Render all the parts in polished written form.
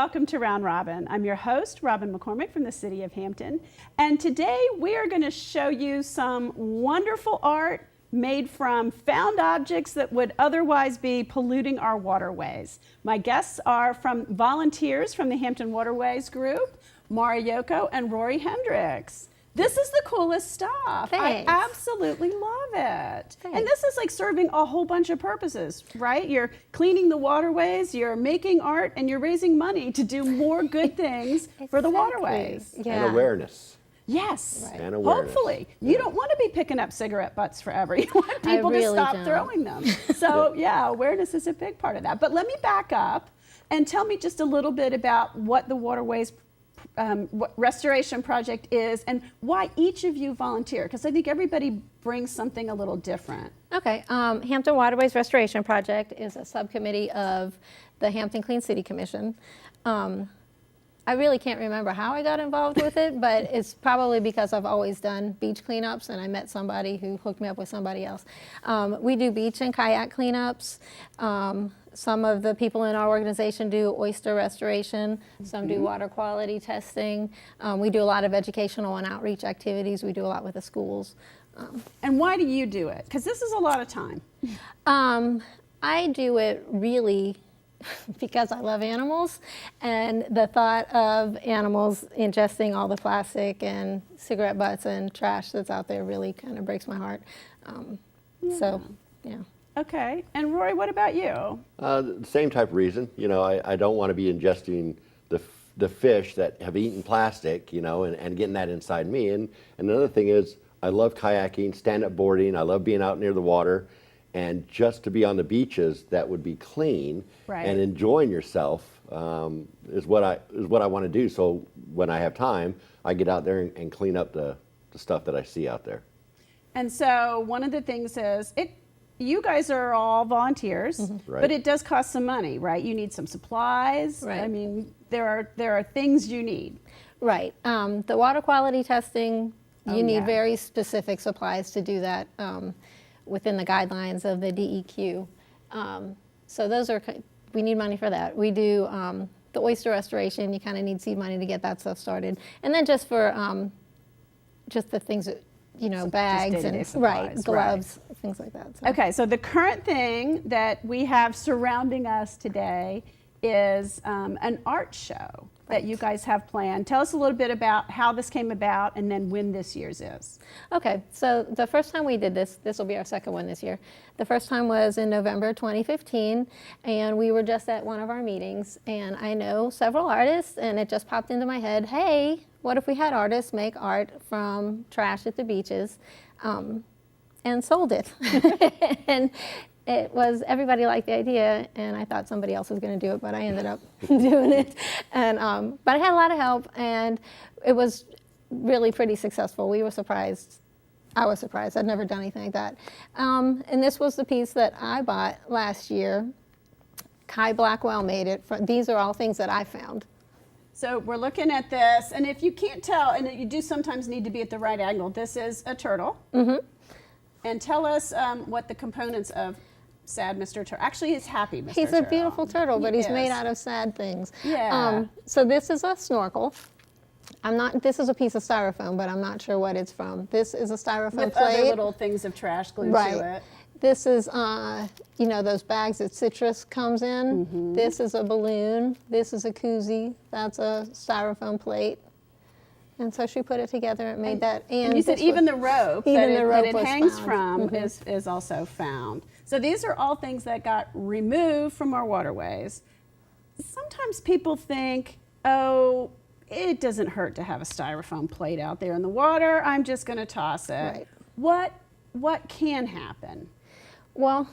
welcome to Round Robin. I'm your host, Robin McCormick from the City of Hampton. And today we are going to show you some wonderful art made from found objects that would otherwise be polluting our waterways. My guests are from volunteers from the Hampton Waterways Group, Mara Yoko and Rory Hendricks. This is the coolest stuff. Thanks. I absolutely love it. Thanks. And this is like serving a whole bunch of purposes, right? You're cleaning the waterways, you're making art, and you're raising money to do more good things for the waterways. Yeah. And awareness. Yes, Right. And awareness. hopefully. You don't want to be picking up cigarette butts forever. You want people to really stop don't. throwing them. So yeah, awareness is a big part of that. But let me back up and tell me just a little bit about what the Waterways Restoration Project is and why each of you volunteer, because I think everybody brings something a little different. Okay, Hampton Waterways Restoration Project is a subcommittee of the Hampton Clean City Commission. I really can't remember how I got involved with it, but it's probably because I've always done beach cleanups and I met somebody who hooked me up with somebody else. We do beach and kayak cleanups. Some of the people in our organization do oyster restoration. Some do water quality testing. We do a lot of educational and outreach activities. We do a lot with the schools. And why do you do it? Because this is a lot of time. I do it really because I love animals, and the thought of animals ingesting all the plastic and cigarette butts and trash that's out there really kind of breaks my heart. So, yeah. Okay, and Rory, what about you? The same type of reason. You know, I don't want to be ingesting the fish that have eaten plastic, you know, and getting that inside me. And another thing is, I love kayaking, stand-up boarding. I love being out near the water. And just to be on the beaches that would be clean Right. and enjoying yourself is what I want to do. So when I have time, I get out there and clean up the stuff that I see out there. And so one of the things is, you guys are all volunteers, Right. but it does cost some money, right? You need some supplies. Right. I mean, there are things you need. Right. The water quality testing, you Oh, need yeah. very specific supplies to do that within the guidelines of the DEQ. So those are, we need money for that. We do the oyster restoration, you kind of need seed money to get that stuff started. And then just for just the things that, you know, bags day-to-day and supplies, gloves, things like that. So. Okay, so the current thing that we have surrounding us today is an art show that you guys have planned. Tell us a little bit about how this came about and then when this year's is. Okay, so the first time we did this will be our second one this year. The first time was in November 2015, and we were just at one of our meetings, and I know several artists, and it just popped into my head, hey, what if we had artists make art from trash at the beaches, and sold it? And it was, everybody liked the idea, and I thought somebody else was going to do it, but I ended up doing it. And but I had a lot of help, and it was really pretty successful. We were surprised. I was surprised. I'd never done anything like that. And this was the piece that I bought last year. Kai Blackwell made it. These are all things that I found. So we're looking at this, and if you can't tell, and you do sometimes need to be at the right angle, this is a turtle. Mm-hmm. And tell us what the components of Sad Mr. Turtle, actually he's Happy Mr. He's Turtle. a beautiful turtle, but He he's made is. out of sad things. Yeah. So this is a snorkel. This is a piece of styrofoam, but I'm not sure what it's from. This is a styrofoam With plate. other little things of trash glued Right. to it. This is, you know, those bags that citrus comes in. Mm-hmm. This is a balloon. This is a koozie. That's a styrofoam plate. And so she put it together and made that. And you said this even was- the rope even that the rope it was hangs found. from is also found. So these are all things that got removed from our waterways. Sometimes people think, oh, it doesn't hurt to have a styrofoam plate out there in the water. I'm just going to toss it. Right. What can happen? Well,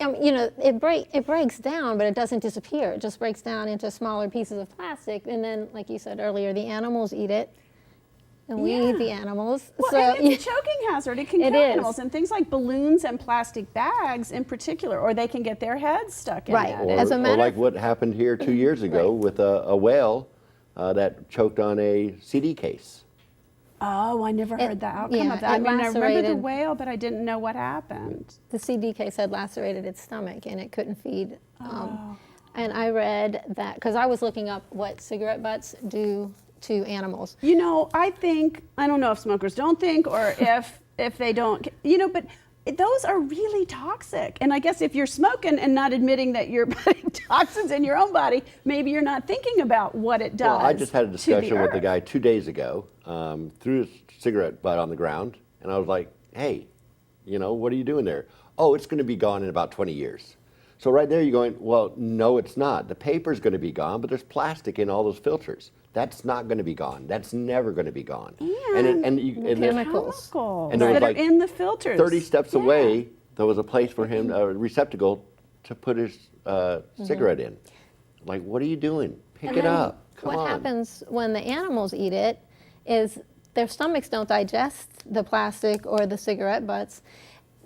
you know, it breaks down, but it doesn't disappear. It just breaks down into smaller pieces of plastic, and then, like you said earlier, the animals eat it, and we Yeah. eat the animals. Well, so and it's a choking hazard. It can It kill is. animals, and things like balloons and plastic bags in particular, or they can get their heads stuck in Right. it. As a Or matter like of- what happened here 2 years ago with a whale that choked on a CD case. Oh, I never heard the outcome yeah, of that. I it mean, I remember the lacerated- whale, but I didn't know what happened. the CD case had lacerated its stomach, and it couldn't feed. And I read that, because I was looking up what cigarette butts do to animals. You know, I don't know if smokers don't think or if they don't, you know, but those are really toxic. And I guess if you're smoking and not admitting that you're putting toxins in your own body, maybe you're not thinking about what it does. Well, I just had a to the discussion with the earth. guy 2 days ago, threw his cigarette butt on the ground, and I was like, hey, you know, what are you doing there? Oh, it's going to be gone in about 20 years. So right there you're going, well, no, it's not. The paper's going to be gone, but there's plastic in all those filters. That's not going to be gone. That's never going to be gone. And there's chemicals. And there was that like are in the filters. 30 steps Yeah. away, there was a place for him, a receptacle to put his cigarette in. Like, what are you doing? Pick And it then up. Come what on. happens when the animals eat it is their stomachs don't digest the plastic or the cigarette butts.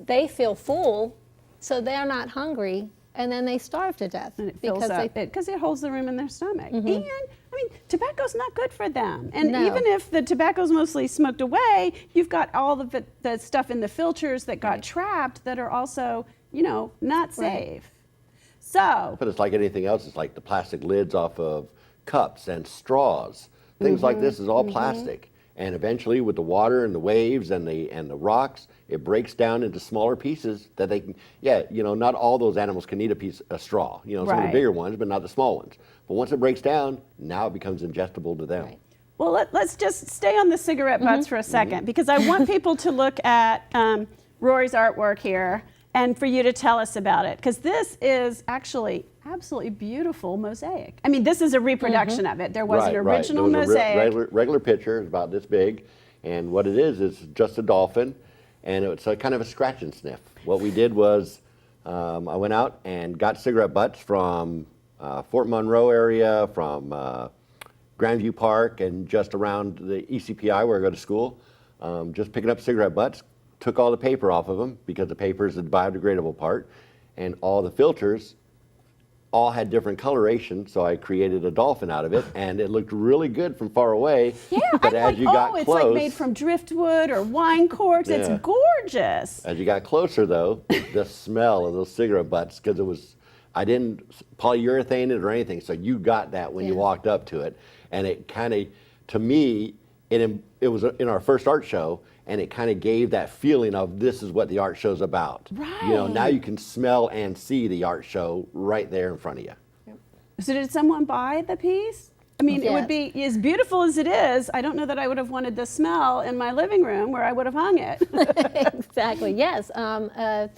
They feel full, so they're not hungry, and then they starve to death. And it fills up because it holds the room in their stomach. And I mean, tobacco's not good for them. And No. even if the tobacco's mostly smoked away, you've got all of the stuff in the filters that got trapped that are also, you know, not safe. So, But it's like anything else. It's like the plastic lids off of cups and straws. Things like this is all plastic. And eventually, with the water and the waves and the rocks, it breaks down into smaller pieces that they can. Yeah, you know, not all those animals can eat a straw. You know, some of the Right. bigger ones, but not the small ones. But once it breaks down, now it becomes ingestible to them. Right. well, let's just stay on the cigarette butts for a second because I want people to look at Rory's artwork here and for you to tell us about it because this is actually absolutely beautiful mosaic. I mean, this is a reproduction of it. There was an original There was mosaic. a regular picture, it's about this big, and what it is just a dolphin, and it's a kind of a scratch and sniff. What we did was I went out and got cigarette butts from Fort Monroe area, from Grandview Park, and just around the ECPI where I go to school. Just picking up cigarette butts, took all the paper off of them because the paper is the biodegradable part, and all the filters all had different coloration, so I created a dolphin out of it, and it looked really good from far away. Yeah, but I'm as like, you got it's close, like made from driftwood or wine corks. Yeah. It's gorgeous. as you got closer, though, the smell of those cigarette butts, because I didn't polyurethane it or anything, so you got that when you Yeah. walked up to it, and it kind of, to me, it was in our first art show, and it kind of gave that feeling of this is what the art show's about. You know, now Right. you can smell and see the art show right there in front of you. So did someone buy the piece? I mean, it would be as beautiful as it is. I don't know that I would have wanted the smell in my living room where I would have hung it. Exactly, yes. A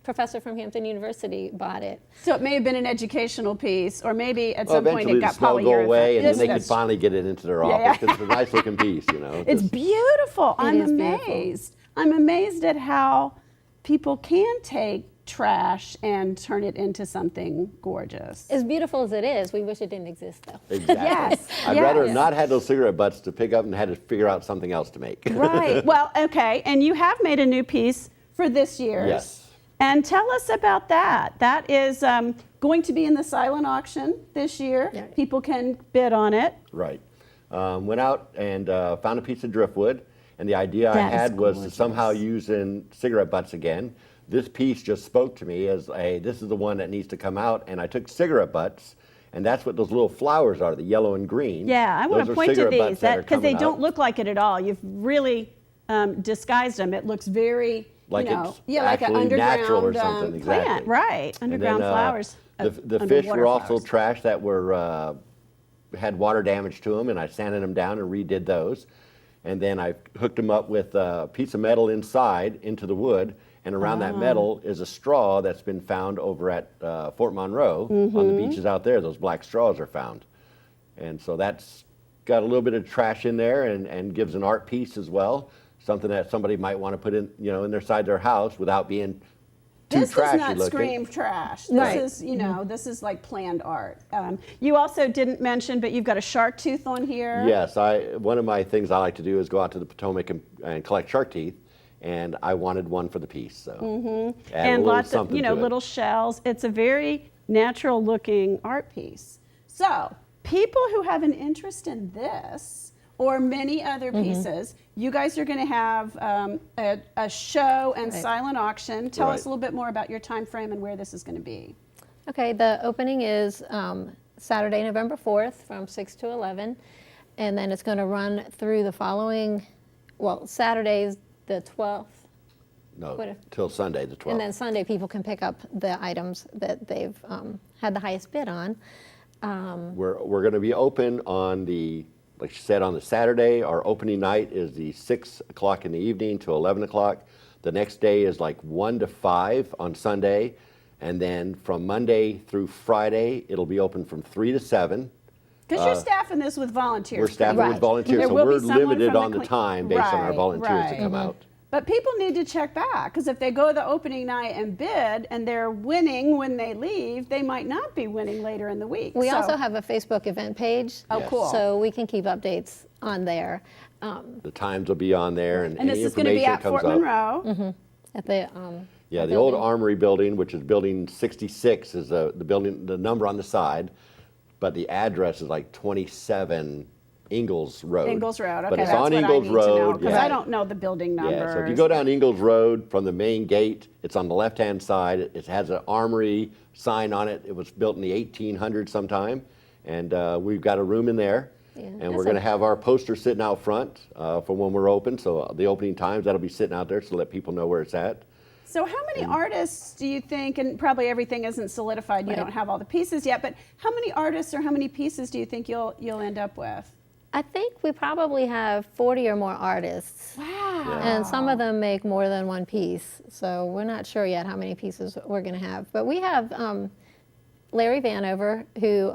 professor from Hampton University bought it. So it may have been an educational piece, or maybe at Well, some point eventually it the got smell go away, and then Yes, they could that's- finally get it into their Yeah, office. yeah. It's a nice looking piece, you know. It's just- beautiful. I'm is beautiful. amazed. I'm amazed at how people can take trash and turn it into something gorgeous. As beautiful as it is, we wish it didn't exist, though. Exactly. Yes, I'd rather yes. not had those cigarette butts to pick up and had to figure out something else to make. Right. Well, okay. And you have made a new piece for this year's. Yes. And tell us about that. That is going to be in the silent auction this year. Yeah. People can bid on it. Right. Went out and found a piece of driftwood, and the idea I That is had was to gorgeous. somehow use in cigarette butts again. This piece just spoke to me as this is the one that needs to come out, and I took cigarette butts, and that's what those little flowers are, the yellow and green. Yeah, I want Those to are point to cigarette butts these that are because they coming don't out. look like it at all. You've really disguised them. It looks very, Like you know, it's yeah, like an actually underground natural or something, plant, exactly. right? And Underground then, flowers. The under fish water were also flowers. trash that were had water damage to them, and I sanded them down and redid those. And then I hooked them up with a piece of metal inside into the wood, and around that metal is a straw that's been found over at Fort Monroe on the beaches out there. Those black straws are found, and so that's got a little bit of trash in there, and gives an art piece as well, something that somebody might want to put in, you know, in their side their house without being too This trashy does not looking. scream trash. This Right. is, you know, this is like planned art. You also didn't mention, but you've got a shark tooth on here. Yes, one of my things I like to do is go out to the Potomac and collect shark teeth, and I wanted one for the piece. So add a And little lots of, something you know, to it. little shells. It's a very natural looking art piece. So people who have an interest in this or many other pieces, you guys are going to have a show and Right. silent auction. Tell us Right. a little bit more about your time frame and where this is going to be. Okay, the opening is Saturday, November 4th from 6 to 11, and then it's going to run through the following, well, Saturday's the 12th, No, What if- till Sunday, the 12th. and then Sunday people can pick up the items that they've had the highest bid on. We're going to be open on the, like you said, on the Saturday. Our opening night is the 6 o'clock in the evening to 11 o'clock. The next day is like 1 to 5 on Sunday. And then from Monday through Friday, it'll be open from 3 to 7. Because you're staffing this with volunteers. We're staffing Right. with volunteers, There so will be we're someone limited from on the clean- time based on our Right, volunteers that right. come out. But people need to check back, because if they go the opening night and bid and they're winning when they leave, they might not be winning later in the week. We So- also have a Facebook event page. Oh, Yes. cool. So we can keep updates on there. The times will be on there, and And any this is going to be information at that comes Fort up. Monroe. At the Yeah, the old building. Armory building, which is building 66, is the building, the number on the side, but the address is like 27 Ingalls Road. Ingalls Road. Okay, But it's that's on what Ingalls I need to know, Road. because yeah. I don't know the building numbers. Yeah, so if you go down Ingalls Road from the main gate, it's on the left-hand side. It has an Armory sign on it. It was built in the 1800s sometime, and we've got a room in there. Yeah, And that's we're going to have our poster sitting out front for when we're open. So the opening times, that'll be sitting out there to let people know where it's at. So how many artists do you think, and probably everything isn't solidified, you Right. don't have all the pieces yet, but how many artists or how many pieces do you think you'll end up with? I think we probably have 40 or more artists. Wow. And some of them make more than one piece. So we're not sure yet how many pieces we're going to have. But we have Larry Vanover, who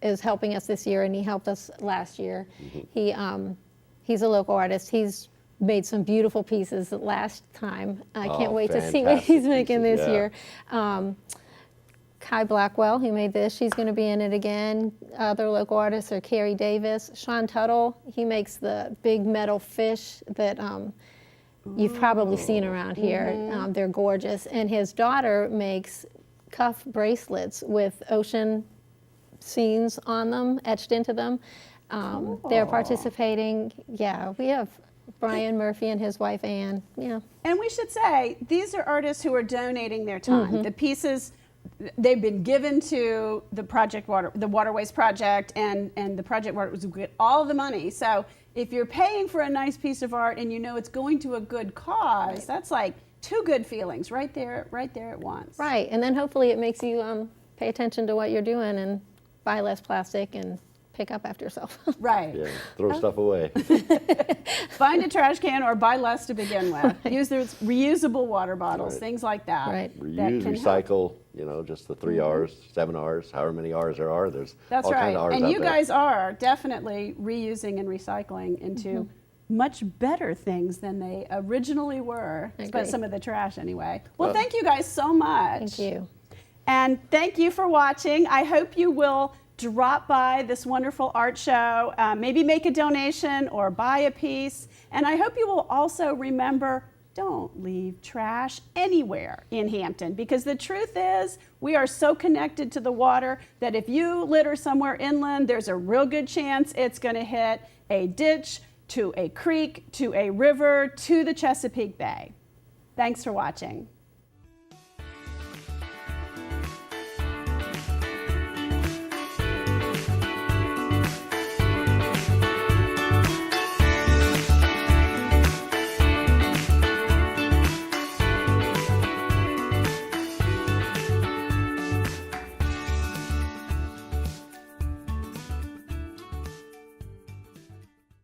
is helping us this year, and he helped us last year. He's a local artist. He's made some beautiful pieces last time. I can't Oh, wait to see what he's fantastic making pieces, this yeah. year. Kai Blackwell, who made this, she's going to be in it again. Other local artists are Carrie Davis, Sean Tuttle. He makes the big metal fish that you've probably seen around here. They're gorgeous. And his daughter makes cuff bracelets with ocean scenes on them, etched into them. They're participating. Yeah, we have Brian Murphy and his wife Ann. Yeah. And we should say, these are artists who are donating their time. The pieces, they've been given to the Waterways Project, and the Project Waterways will get all the money. So if you're paying for a nice piece of art and you know it's going to a good cause, that's like two good feelings right there at once. Right, and then hopefully it makes you pay attention to what you're doing and buy less plastic and pick up after yourself. Right. Yeah, throw stuff away. Find a trash can or buy less to begin with. Use those reusable water bottles, Right. things like that. Right. that Reuse, can help. recycle, just the 3 R's, 7 R's, however many R's there are. There's That's all right. kinds of R's And out you there. guys are definitely reusing and recycling into much better things than they originally were. I But agree. some of the trash anyway. Well, thank you guys so much. Thank you. And thank you for watching. I hope you will drop by this wonderful art show, maybe make a donation or buy a piece. And I hope you will also remember, don't leave trash anywhere in Hampton, because the truth is we are so connected to the water that if you litter somewhere inland, there's a real good chance it's going to hit a ditch, to a creek, to a river, to the Chesapeake Bay. Thanks for watching.